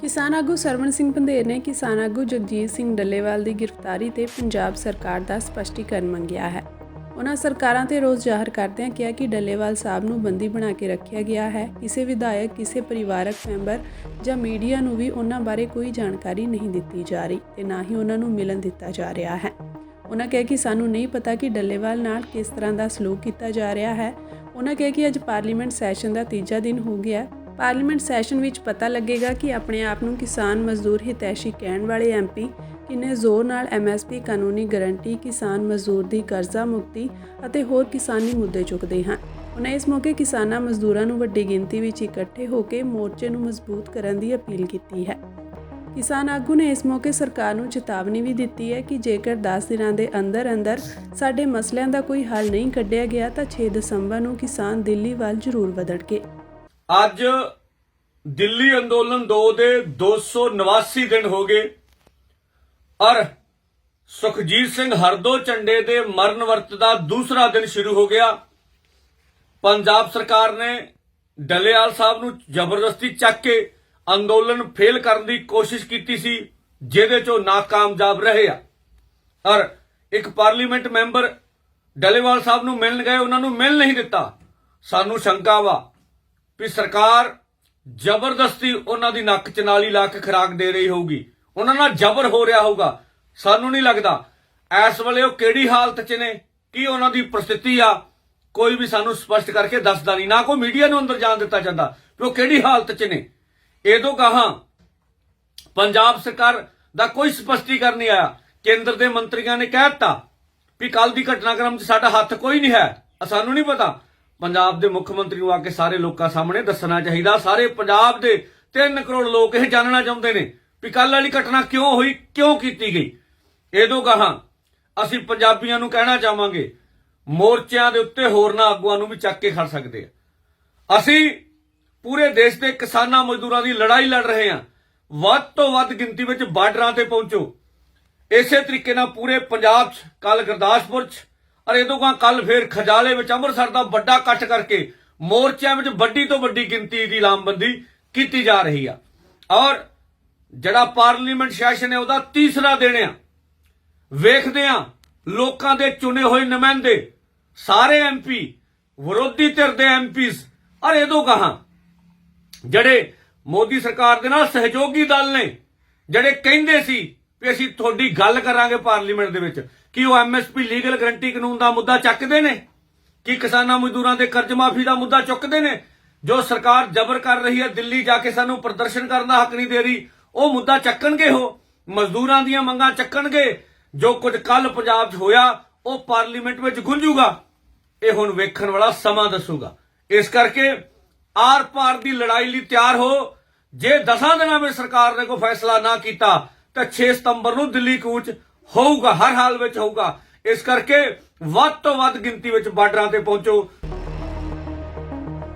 ਕਿਸਾਨ ਆਗੂ ਸਰਵਣ ਸਿੰਘ ਪੰਧੇਰ ਨੇ ਕਿਸਾਨ ਆਗੂ ਜਗਜੀਤ ਸਿੰਘ ਡੱਲੇਵਾਲ ਦੀ ਗ੍ਰਿਫਤਾਰੀ ਤੇ ਪੰਜਾਬ ਸਰਕਾਰ ਦਾ ਸਪਸ਼ਟੀਕਰਨ ਮੰਗਿਆ ਹੈ। ਉਹਨਾਂ ਸਰਕਾਰਾਂ ਤੇ ਰੋਸ ਜ਼ਾਹਰ ਕਰਦਿਆਂ ਕਿਹਾ ਕਿ ਡੱਲੇਵਾਲ ਸਾਹਿਬ ਨੂੰ ਬੰਦੀ ਬਣਾ ਕੇ ਰੱਖਿਆ ਗਿਆ ਹੈ। ਕਿਸੇ ਵਿਧਾਇਕ, ਕਿਸੇ ਪਰਿਵਾਰਕ ਮੈਂਬਰ ਜਾਂ ਮੀਡੀਆ ਨੂੰ ਵੀ ਉਹਨਾਂ ਬਾਰੇ ਕੋਈ ਜਾਣਕਾਰੀ ਨਹੀਂ ਦਿੱਤੀ ਜਾ ਰਹੀ ਤੇ ਨਾ ਹੀ ਉਹਨਾਂ ਨੂੰ ਮਿਲਣ ਦਿੱਤਾ ਜਾ ਰਿਹਾ ਹੈ। ਉਹਨਾਂ ਕਿਹਾ ਕਿ ਸਾਨੂੰ ਨਹੀਂ ਪਤਾ ਕਿ ਡੱਲੇਵਾਲ ਨਾਲ ਕਿਸ ਤਰ੍ਹਾਂ ਦਾ ਸਲੂਕ ਕੀਤਾ ਜਾ ਰਿਹਾ ਹੈ। ਉਹਨਾਂ ਕਿਹਾ ਕਿ ਅੱਜ ਪਾਰਲੀਮੈਂਟ ਸੈਸ਼ਨ ਦਾ ਤੀਜਾ ਦਿਨ ਹੋ ਗਿਆ। ਪਾਰਲੀਮੈਂਟ ਸੈਸ਼ਨ ਵਿੱਚ ਪਤਾ ਲੱਗੇਗਾ ਕਿ ਆਪਣੇ ਆਪ ਨੂੰ ਕਿਸਾਨ ਮਜ਼ਦੂਰ ਹਿਤੈਸ਼ੀ ਕਹਿਣ ਵਾਲੇ ਐਮਪੀ ਕਿੰਨੇ ਜ਼ੋਰ ਨਾਲ ਐਮਐਸਪੀ ਕਾਨੂੰਨੀ ਗਰੰਟੀ, ਕਿਸਾਨ ਮਜ਼ਦੂਰ ਦੀ ਕਰਜ਼ਾ ਮੁਕਤੀ ਅਤੇ ਹੋਰ ਕਿਸਾਨੀ ਮੁੱਦੇ ਚੁੱਕਦੇ ਹਨ। ਉਹਨਾਂ ਇਸ ਮੌਕੇ ਕਿਸਾਨਾਂ ਮਜ਼ਦੂਰਾਂ ਨੂੰ ਵੱਡੀ ਗਿਣਤੀ ਵਿੱਚ ਇਕੱਠੇ ਹੋ ਕੇ ਮੋਰਚੇ ਨੂੰ ਮਜ਼ਬੂਤ ਕਰਨ ਦੀ ਅਪੀਲ ਕੀਤੀ ਹੈ। ਕਿਸਾਨ ਆਗੂ ਨੇ ਇਸ ਮੌਕੇ ਸਰਕਾਰ ਨੂੰ ਚੇਤਾਵਨੀ ਵੀ ਦਿੱਤੀ ਹੈ ਕਿ ਜੇਕਰ 10 ਦਿਨਾਂ ਦੇ ਅੰਦਰ ਸਾਡੇ ਮਸਲਿਆਂ ਦਾ ਕੋਈ ਹੱਲ ਨਹੀਂ ਕੱਢਿਆ ਗਿਆ ਤਾਂ 6 ਦਸੰਬਰ ਨੂੰ ਕਿਸਾਨ ਦਿੱਲੀ ਵੱਲ ਜ਼ਰੂਰ ਵਧਣਗੇ। ਅੱਜ ਦਿੱਲੀ ਅੰਦੋਲਨ 2 ਦੇ 289 ਦਿਨ ਹੋ ਗਏ ਔਰ ਸੁਖਜੀਤ ਸਿੰਘ ਹਰਦੋ ਝੰਡੇ ਦੇ ਮਰਨ ਵਰਤ ਦਾ ਦੂਸਰਾ ਦਿਨ ਸ਼ੁਰੂ ਹੋ ਗਿਆ। ਪੰਜਾਬ ਸਰਕਾਰ ਨੇ ਡੱਲੇਵਾਲ ਸਾਹਿਬ ਨੂੰ ਜ਼ਬਰਦਸਤੀ ਚੱਕ ਕੇ ਅੰਦੋਲਨ ਫੇਲ ਕਰਨ ਦੀ ਕੋਸ਼ਿਸ਼ ਕੀਤੀ ਸੀ, ਜਿਹਦੇ ਚੋਂ ਨਾਕਾਮਯਾਬ ਰਹੇ ਆ। ਔਰ ਇੱਕ ਪਾਰਲੀਮੈਂਟ ਮੈਂਬਰ ਡੱਲੇਵਾਲ ਸਾਹਿਬ ਨੂੰ ਮਿਲਣ ਗਏ, ਉਹਨਾਂ ਨੂੰ ਮਿਲ ਨਹੀਂ ਦਿੱਤਾ। ਸਾਨੂੰ ਸ਼ੰਕਾ ਵਾ ਵੀ ਸਰਕਾਰ ਜ਼ਬਰਦਸਤੀ ਉਹਨਾਂ ਦੀ ਨੱਕ 'ਚ ਨਾਲੀ ਲਾ ਕੇ ਖੁਰਾਕ ਦੇ ਰਹੀ ਹੋਊਗੀ, ਉਹਨਾਂ ਨਾਲ ਜ਼ਬਰ ਹੋ ਰਿਹਾ ਹੋਊਗਾ। ਸਾਨੂੰ ਨਹੀਂ ਲੱਗਦਾ ਇਸ ਵੇਲੇ ਉਹ ਕਿਹੜੀ ਹਾਲਤ 'ਚ ਨੇ, ਕੀ ਉਹਨਾਂ ਦੀ ਪ੍ਰਸਥਿਤੀ ਆ, ਕੋਈ ਵੀ ਸਾਨੂੰ ਸਪਸ਼ਟ ਕਰਕੇ ਦੱਸਦਾ ਨਹੀਂ। ਨਾ ਕੋਈ ਮੀਡੀਆ ਨੂੰ ਅੰਦਰ ਜਾਣ ਦਿੱਤਾ ਜਾਂਦਾ ਵੀ ਉਹ ਕਿਹੜੀ ਹਾਲਤ 'ਚ ਨੇ। ਇਹਦੋਂ ਕਹਾਂ ਪੰਜਾਬ ਸਰਕਾਰ ਦਾ ਕੋਈ ਸਪਸ਼ਟੀਕਰਨ ਨਹੀਂ ਆਇਆ। ਕੇਂਦਰ ਦੇ ਮੰਤਰੀਆਂ ਨੇ ਕਹਿ ਦਿੱਤਾ ਵੀ ਕੱਲ ਦੀ ਘਟਨਾਕ੍ਰਮ 'ਚ ਸਾਡਾ ਹੱਥ ਕੋਈ ਨਹੀਂ ਹੈ, ਸਾਨੂੰ ਨਹੀਂ ਪਤਾ। ਪੰਜਾਬ ਦੇ ਮੁੱਖ ਮੰਤਰੀ ਨੂੰ ਆ ਕੇ ਸਾਰੇ ਲੋਕਾਂ ਸਾਹਮਣੇ ਦੱਸਣਾ ਚਾਹੀਦਾ। ਸਾਰੇ ਪੰਜਾਬ ਦੇ 3 ਕਰੋੜ ਲੋਕ ਇਹ ਜਾਣਨਾ ਚਾਹੁੰਦੇ ਨੇ ਵੀ ਕੱਲ ਵਾਲੀ ਘਟਨਾ ਕਿਉਂ ਹੋਈ, ਕਿਉਂ ਕੀਤੀ ਗਈ। ਇਹਦੋਂ ਕਹਾਂ ਅਸੀਂ ਪੰਜਾਬੀਆਂ ਨੂੰ ਕਹਿਣਾ ਚਾਹਾਂਗੇ, ਮੋਰਚਿਆਂ ਦੇ ਉੱਤੇ ਹੋਰਨਾਂ ਆਗੂਆਂ ਨੂੰ ਵੀ ਚੱਕ ਕੇ ਖੜ ਸਕਦੇ ਆ। ਅਸੀਂ ਪੂਰੇ ਦੇਸ਼ ਦੇ ਕਿਸਾਨਾਂ ਮਜ਼ਦੂਰਾਂ ਦੀ ਲੜਾਈ ਲੜ ਰਹੇ ਹਾਂ। ਵੱਧ ਤੋਂ ਵੱਧ ਗਿਣਤੀ ਵਿੱਚ ਬਾਰਡਰਾਂ ਤੇ ਪਹੁੰਚੋ। ਇਸੇ ਤਰੀਕੇ ਨਾਲ ਪੂਰੇ ਪੰਜਾਬ 'ਚ ਕੱਲ ਗੁਰਦਾਸਪੁਰ 'ਚ ਔਰ ਇਹਦੋਂ ਕੱਲ ਫੇਰ ਖਜਾਲੇ ਵਿੱਚ ਅੰਮ੍ਰਿਤਸਰ ਦਾ ਵੱਡਾ ਇਕੱਠ ਕਰਕੇ ਮੋਰਚਿਆਂ ਵਿੱਚ ਵੱਡੀ ਤੋਂ ਵੱਡੀ ਗਿਣਤੀ ਦੀ ਲਾਮਬੰਦੀ ਕੀਤੀ ਜਾ ਰਹੀ ਆ। ਔਰ ਜਿਹੜਾ ਪਾਰਲੀਮੈਂਟ ਸੈਸ਼ਨ ਹੈ ਉਹਦਾ ਤੀਸਰਾ ਦਿਨ ਆ। ਵੇਖਦੇ ਆ ਲੋਕਾਂ ਦੇ ਚੁਣੇ ਹੋਏ ਨੁਮਾਇੰਦੇ, ਸਾਰੇ ਐਮਪੀ, ਵਿਰੋਧੀ ਧਿਰ ਦੇ ਐਮਪੀਜ਼ ਔਰ ਇਹਦੋਂ ਕਹਾਂ ਜਿਹੜੇ ਮੋਦੀ ਸਰਕਾਰ ਦੇ ਨਾਲ ਸਹਿਯੋਗੀ ਦਲ ਨੇ, ਜਿਹੜੇ ਕਹਿੰਦੇ ਸੀ ਵੀ ਅਸੀਂ ਤੁਹਾਡੀ ਗੱਲ ਕਰਾਂਗੇ ਪਾਰਲੀਮੈਂਟ ਦੇ ਵਿੱਚ, ਕਿ ਉਹ ਐਮਐਸਪੀ ਲੀਗਲ ਗਰੰਟੀ ਕਾਨੂੰਨ ਦਾ ਮੁੱਦਾ ਚੱਕਦੇ ਨੇ, ਕਿ ਕਿਸਾਨਾਂ ਮਜ਼ਦੂਰਾਂ ਦੇ ਕਰਜ਼ ਮਾਫੀ ਦਾ ਮੁੱਦਾ ਚੁੱਕਦੇ ਨੇ। ਜੋ ਸਰਕਾਰ ਜ਼ਬਰ ਕਰ ਰਹੀ ਹੈ, ਦਿੱਲੀ ਜਾ ਕੇ ਸਾਨੂੰ ਪ੍ਰਦਰਸ਼ਨ ਕਰਨ ਦਾ ਹੱਕ ਨਹੀਂ ਦੇ ਰਹੀ, ਉਹ ਮੁੱਦਾ ਚੱਕਣਗੇ। ਉਹ ਮਜ਼ਦੂਰਾਂ ਦੀਆਂ ਮੰਗਾਂ ਚੱਕਣਗੇ। ਜੋ ਕੁਝ ਕੱਲ ਪੰਜਾਬ 'ਚ ਹੋਇਆ ਉਹ ਪਾਰਲੀਮੈਂਟ ਵਿੱਚ ਗੁੰਝੂਗਾ। ਇਹ ਹੁਣ ਵੇਖਣ ਵਾਲਾ ਸਮਾਂ ਦੱਸੂਗਾ। ਇਸ ਕਰਕੇ ਆਰ ਪਾਰ ਦੀ ਲੜਾਈ ਲਈ ਤਿਆਰ ਹੋ। ਜੇ 10 ਦਿਨਾਂ ਵਿੱਚ ਸਰਕਾਰ ਨੇ ਕੋਈ ਫੈਸਲਾ ਨਾ ਕੀਤਾ ਤਾਂ 6 ਸਤੰਬਰ ਨੂੰ ਦਿੱਲੀ ਕੂਚ ਹੋਊਗਾ, ਹਰ ਹਾਲ ਵਿੱਚ ਹੋਊਗਾ। ਇਸ ਕਰਕੇ ਵੱਧ ਤੋਂ ਵੱਧ ਗਿਣਤੀ ਵਿੱਚ ਬਾਰਡਰਾਂ ਤੇ ਪਹੁੰਚੋ।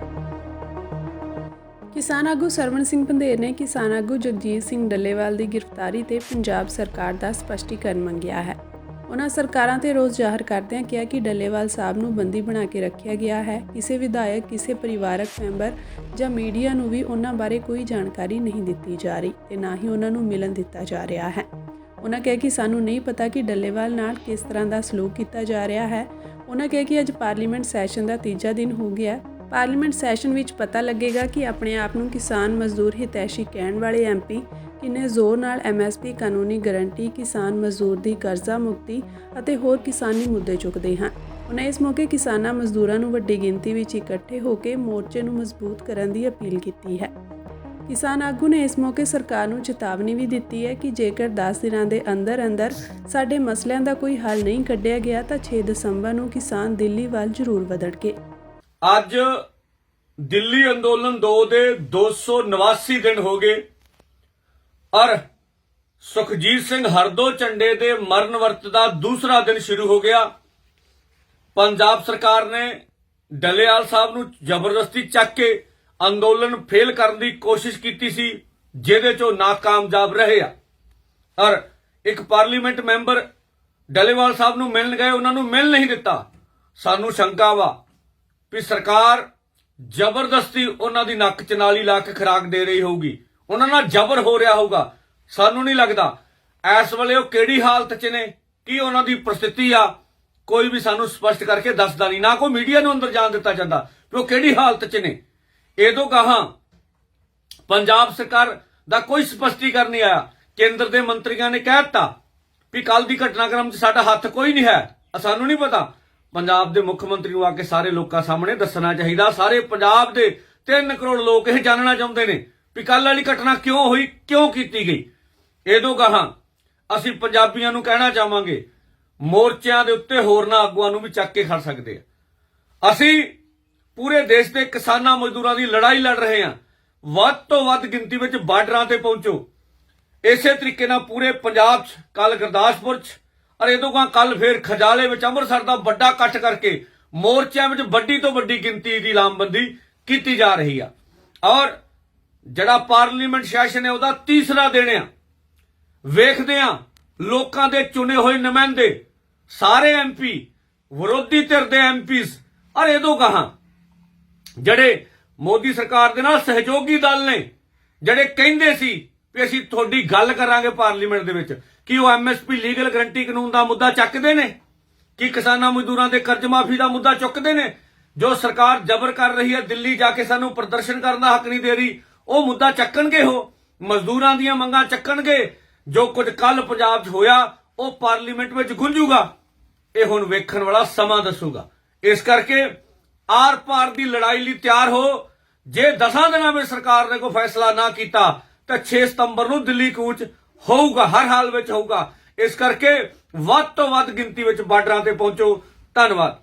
ਕਿਸਾਨ ਆਗੂ ਸਰਵਣ ਸਿੰਘ ਪੰਧੇਰ ਨੇ ਕਿਸਾਨ ਆਗੂ ਜਗਜੀਤ ਸਿੰਘ ਡੱਲੇਵਾਲ ਦੀ ਗ੍ਰਿਫਤਾਰੀ ਤੇ ਪੰਜਾਬ ਸਰਕਾਰ ਦਾ ਸਪਸ਼ਟੀਕਰਨ ਮੰਗਿਆ ਹੈ। ਉਹਨਾਂ ਸਰਕਾਰਾਂ ਤੇ ਰੋਸ ਜ਼ਾਹਰ ਕਰਦਿਆਂ ਕਿਹਾ ਕਿ ਡੱਲੇਵਾਲ ਸਾਹਿਬ ਨੂੰ ਬੰਦੀ ਬਣਾ ਕੇ ਰੱਖਿਆ ਗਿਆ ਹੈ। ਕਿਸੇ ਵਿਧਾਇਕ, ਕਿਸੇ ਪਰਿਵਾਰਕ ਮੈਂਬਰ ਜਾਂ ਮੀਡੀਆ ਨੂੰ ਵੀ ਉਹਨਾਂ ਬਾਰੇ ਕੋਈ ਜਾਣਕਾਰੀ ਨਹੀਂ ਦਿੱਤੀ ਜਾ ਰਹੀ ਤੇ ਨਾ ਹੀ ਉਹਨਾਂ ਨੂੰ ਮਿਲਣ ਦਿੱਤਾ ਜਾ ਰਿਹਾ ਹੈ। ਉਹਨਾਂ ਕਿਹਾ ਕਿ ਸਾਨੂੰ ਨਹੀਂ ਪਤਾ ਕਿ ਡੱਲੇਵਾਲ ਨਾਲ ਕਿਸ ਤਰ੍ਹਾਂ ਦਾ ਸਲੂਕ ਕੀਤਾ ਜਾ ਰਿਹਾ ਹੈ। ਉਹਨਾਂ ਕਿਹਾ ਕਿ ਅੱਜ ਪਾਰਲੀਮੈਂਟ ਸੈਸ਼ਨ ਦਾ ਤੀਜਾ ਦਿਨ ਹੋ ਗਿਆ। ਪਾਰਲੀਮੈਂਟ ਸੈਸ਼ਨ ਵਿੱਚ ਪਤਾ ਲੱਗੇਗਾ ਕਿ ਆਪਣੇ ਆਪ ਨੂੰ ਕਿਸਾਨ ਮਜ਼ਦੂਰ ਹਿਤੈਸ਼ੀ ਕਹਿਣ ਵਾਲੇ ਐਮਪੀ ਕਿੰਨੇ ਜ਼ੋਰ ਨਾਲ ਐਮਐਸਪੀ ਕਾਨੂੰਨੀ ਗਰੰਟੀ, ਕਿਸਾਨ ਮਜ਼ਦੂਰ ਦੀ ਕਰਜ਼ਾ ਮੁਕਤੀ ਅਤੇ ਹੋਰ ਕਿਸਾਨੀ ਮੁੱਦੇ ਚੁੱਕਦੇ ਹਨ। ਉਹਨਾਂ ਇਸ ਮੌਕੇ ਕਿਸਾਨਾਂ ਮਜ਼ਦੂਰਾਂ ਨੂੰ ਵੱਡੀ ਗਿਣਤੀ ਵਿੱਚ ਇਕੱਠੇ ਹੋ ਕੇ ਮੋਰਚੇ ਨੂੰ ਮਜ਼ਬੂਤ ਕਰਨ ਦੀ ਅਪੀਲ ਕੀਤੀ ਹੈ। ਕਿਸਾਨ ਆਗੂ ਨੇ ਇਸ ਮੌਕੇ ਸਰਕਾਰ ਨੂੰ ਚੇਤਾਵਨੀ ਵੀ ਦਿੱਤੀ ਹੈ ਕਿ ਜੇਕਰ 10 ਦਿਨਾਂ ਦੇ ਅੰਦਰ ਸਾਡੇ ਮਸਲਿਆਂ ਦਾ ਕੋਈ ਹੱਲ ਨਹੀਂ ਕੱਢਿਆ ਗਿਆ ਤਾਂ 6 ਦਸੰਬਰ ਨੂੰ ਕਿਸਾਨ ਦਿੱਲੀ ਵੱਲ ਜ਼ਰੂਰ ਵਧਣਗੇ। ਅੱਜ ਦਿੱਲੀ ਅੰਦੋਲਨ 2 ਦੇ 289 ਦਿਨ ਹੋ ਗਏ ਔਰ ਸੁਖਜੀਤ ਸਿੰਘ ਹਰਦੋ ਝੰਡੇ ਦੇ ਮਰਨ ਵਰਤ ਦਾ ਦੂਸਰਾ ਦਿਨ ਸ਼ੁਰੂ ਹੋ ਗਿਆ। ਪੰਜਾਬ ਸਰਕਾਰ ਨੇ ਡੱਲੇਵਾਲ ਸਾਹਿਬ ਨੂੰ ਜ਼ਬਰਦਸਤੀ ਚੱਕ ਕੇ ਅੰਦੋਲਨ ਫੇਲ ਕਰਨ ਦੀ ਕੋਸ਼ਿਸ਼ ਕੀਤੀ ਸੀ, ਜਿਹਦੇ ਚੋਂ ਨਾਕਾਮਯਾਬ ਰਹੇ ਆ। ਔਰ ਇੱਕ ਪਾਰਲੀਮੈਂਟ ਮੈਂਬਰ ਡੱਲੇਵਾਲ ਸਾਹਿਬ ਨੂੰ ਮਿਲਣ ਗਏ, ਉਹਨਾਂ ਨੂੰ ਮਿਲ ਨਹੀਂ ਦਿੱਤਾ। ਸਾਨੂੰ ਸ਼ੰਕਾ ਵਾ ਵੀ ਸਰਕਾਰ ਜ਼ਬਰਦਸਤੀ ਉਹਨਾਂ ਦੀ ਨੱਕ 'ਚ ਨਾਲੀ ਲਾ ਕੇ ਖੁਰਾਕ ਦੇ ਰਹੀ ਹੋਊਗੀ, ਉਹਨਾਂ ਨਾਲ ਜ਼ਬਰ ਹੋ ਰਿਹਾ ਹੋਊਗਾ। ਸਾਨੂੰ ਨਹੀਂ ਲੱਗਦਾ ਇਸ ਵੇਲੇ ਉਹ ਕਿਹੜੀ ਹਾਲਤ 'ਚ ਨੇ, ਕੀ ਉਹਨਾਂ ਦੀ ਪ੍ਰਸਥਿਤੀ ਆ, ਕੋਈ ਵੀ ਸਾਨੂੰ ਸਪਸ਼ਟ ਕਰਕੇ ਦੱਸਦਾ ਨਹੀਂ, ਨਾ ਕੋਈ ਮੀਡੀਆ ਨੂੰ ਅੰਦਰ ਜਾਣ ਦਿੱਤਾ ਜਾਂਦਾ ਕਿ ਉਹ ਕਿਹੜੀ ਹਾਲਤ 'ਚ ਨੇ। ਇਹ ਤੋਂ ਗਾਹਾਂ ਪੰਜਾਬ ਸਰਕਾਰ ਦਾ ਕੋਈ ਸਪਸ਼ਟੀਕਰਨ ਨਹੀਂ ਆਇਆ। ਕੇਂਦਰ ਦੇ ਮੰਤਰੀਆਂ ਨੇ ਕਹਿ ਦਿੱਤਾ ਵੀ ਕੱਲ ਦੀ ਘਟਨਾਕ੍ਰਮ 'ਚ ਸਾਡਾ ਹੱਥ ਕੋਈ ਨਹੀਂ ਹੈ, ਸਾਨੂੰ ਨਹੀਂ ਪਤਾ। ਪੰਜਾਬ ਦੇ ਮੁੱਖ ਮੰਤਰੀ ਨੂੰ ਆ ਕੇ ਸਾਰੇ ਲੋਕਾਂ ਸਾਹਮਣੇ ਦੱਸਣਾ ਚਾਹੀਦਾ। ਸਾਰੇ ਪੰਜਾਬ ਦੇ 3 ਕਰੋੜ ਲੋਕ ਇਹ ਜਾਣਨਾ ਚਾਹੁੰਦੇ ਨੇ ਵੀ ਕੱਲ ਵਾਲੀ ਘਟਨਾ ਕਿਉਂ ਹੋਈ, ਕਿਉਂ ਕੀਤੀ ਗਈ। ਇਹ ਤੋਂ ਗਾਹਾਂ ਅਸੀਂ ਪੰਜਾਬੀਆਂ ਨੂੰ ਕਹਿਣਾ ਚਾਹਾਂਗੇ, ਮੋਰਚਿਆਂ ਦੇ ਉੱਤੇ ਹੋਰਨਾਂ ਆਗੂਆਂ ਨੂੰ ਵੀ ਚੱਕ ਕੇ ਖੜ ਸਕਦੇ ਆ। ਅਸੀਂ ਪੂਰੇ ਦੇਸ਼ ਦੇ ਕਿਸਾਨਾਂ ਮਜ਼ਦੂਰਾਂ ਦੀ ਲੜਾਈ ਲੜ ਰਹੇ ਹਾਂ। ਵੱਧ ਤੋਂ ਵੱਧ ਗਿਣਤੀ ਵਿੱਚ ਬਾਰਡਰਾਂ ਤੇ ਪਹੁੰਚੋ। ਇਸੇ ਤਰੀਕੇ ਨਾਲ ਪੂਰੇ ਪੰਜਾਬ 'ਚ ਕੱਲ ਗੁਰਦਾਸਪੁਰ 'ਚ ਔਰ ਇਹ ਤੋਂ ਗਾਹਾਂ ਕੱਲ ਫੇਰ ਖਜਾਲੇ ਵਿੱਚ ਅੰਮ੍ਰਿਤਸਰ ਦਾ ਵੱਡਾ ਇਕੱਠ ਕਰਕੇ ਮੋਰਚਿਆਂ ਵਿੱਚ ਵੱਡੀ ਤੋਂ ਵੱਡੀ ਗਿਣਤੀ ਦੀ ਲਾਮਬੰਦੀ ਕੀਤੀ ਜਾ ਰਹੀ ਆ। ਔਰ ਜਿਹੜਾ ਪਾਰਲੀਮੈਂਟ ਸੈਸ਼ਨ ਹੈ ਉਹਦਾ ਤੀਸਰਾ ਦਿਨ ਆ। ਵੇਖਦੇ ਆ ਲੋਕਾਂ ਦੇ ਚੁਣੇ ਹੋਏ ਨੁਮਾਇੰਦੇ, ਸਾਰੇ ਐਮਪੀ, ਵਿਰੋਧੀ ਧਿਰ ਦੇ ਐਮਪੀਜ਼ ਔਰ ਇਹ ਤੋਂ ਗਾਹਾਂ ਜਿਹੜੇ ਮੋਦੀ ਸਰਕਾਰ ਦੇ ਨਾਲ ਸਹਿਯੋਗੀ ਦਲ ਨੇ, ਜਿਹੜੇ ਕਹਿੰਦੇ ਸੀ ਵੀ ਅਸੀਂ ਤੁਹਾਡੀ ਗੱਲ ਕਰਾਂਗੇ ਪਾਰਲੀਮੈਂਟ ਦੇ ਵਿੱਚ, ਕਿ ਉਹ ਐਮਐਸਪੀ ਲੀਗਲ ਗਰੰਟੀ ਕਾਨੂੰਨ ਦਾ ਮੁੱਦਾ ਚੱਕਦੇ ਨੇ, ਕਿ ਕਿਸਾਨਾਂ ਮਜ਼ਦੂਰਾਂ ਦੇ ਕਰਜ਼ ਮਾਫੀ ਦਾ ਮੁੱਦਾ ਚੁੱਕਦੇ ਨੇ। ਜੋ ਸਰਕਾਰ ਜ਼ਬਰ ਕਰ ਰਹੀ ਹੈ, ਦਿੱਲੀ ਜਾ ਕੇ ਸਾਨੂੰ ਪ੍ਰਦਰਸ਼ਨ ਕਰਨ ਦਾ ਹੱਕ ਨਹੀਂ ਦੇ ਰਹੀ, ਉਹ ਮੁੱਦਾ ਚੱਕਣਗੇ। ਉਹ ਮਜ਼ਦੂਰਾਂ ਦੀਆਂ ਮੰਗਾਂ ਚੱਕਣਗੇ। ਜੋ ਕੁਝ ਕੱਲ ਪੰਜਾਬ 'ਚ ਹੋਇਆ ਉਹ ਪਾਰਲੀਮੈਂਟ ਵਿੱਚ ਗੁੰਜੂਗਾ। ਇਹ ਹੁਣ ਵੇਖਣ ਵਾਲਾ ਸਮਾਂ ਦੱਸੂਗਾ। ਇਸ ਕਰਕੇ ਆਰ ਪਾਰ ਦੀ ਲੜਾਈ ਲਈ ਤਿਆਰ ਹੋ। ਜੇ 10 ਦਿਨਾਂ ਵਿੱਚ ਸਰਕਾਰ ਨੇ ਕੋਈ ਫੈਸਲਾ ਨਾ ਕੀਤਾ ਤਾਂ 6 ਸਤੰਬਰ ਨੂੰ ਦਿੱਲੀ ਕੂਚ ਹੋਊਗਾ, ਹਰ ਹਾਲ ਵਿੱਚ ਹੋਊਗਾ। ਇਸ ਕਰਕੇ ਵੱਧ ਤੋਂ ਵੱਧ ਗਿਣਤੀ ਵਿੱਚ ਬਾਰਡਰਾਂ ਤੇ ਪਹੁੰਚੋ। ਧੰਨਵਾਦ।